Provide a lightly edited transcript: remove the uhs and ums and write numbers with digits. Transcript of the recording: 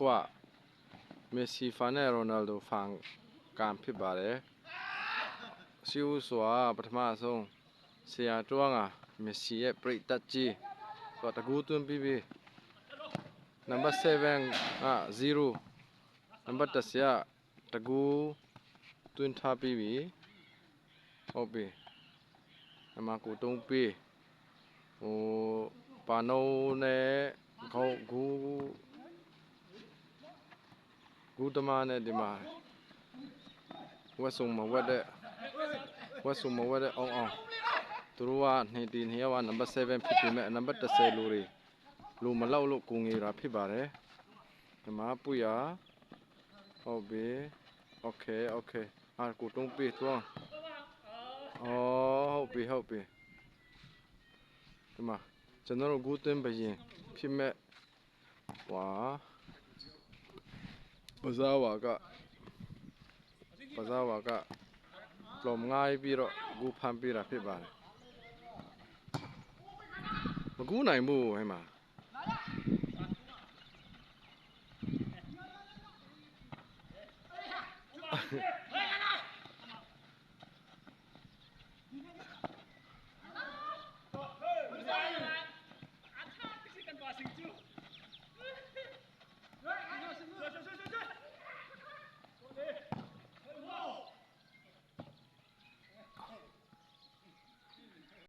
ခွမက်ဆီဖာနဲ့ရိုနယ်ဒိုဖန်ကန်ဖြစ်ပါတယ်စီဦးစွာပထမဆုံးဆရာတွန်းကမက်ဆီရဲ့ပရိသတ်ကြီးဆိုတကူသွင်းပြီး number 7 0 number 10တကူသွင်းထားပြီးပြီဟုတ်ပြီအမကိုတုံးပေးဟိုပါနိုးနဲ့ခေါင်းဂူတမနဲ့ဒီမှာဝက်ဆုံမဝက်တဲ့အောင်သူတို့ကနေဒီနေရာက number 7ဖြစ်ပြီးမဲ့ number 10လူမလောက်လို့ကိုငေတာဖြစ်ပါတယ်ဒီမှာပူရဟုတ်ပြီโอเคကိုတုံးပေးသွားဟုတ်ပြီဒီမှာကျွန်တော်တို့ဂူသွင်းဘရင်ဖြစ်မဲ့ဝါပဇာဝါကလောငိုင်းပြီးတော့ဂူဖမ်းပေးတာဖြစ်ပါတယ်မကူးနိုင်ဘူးဟဲ့မှာ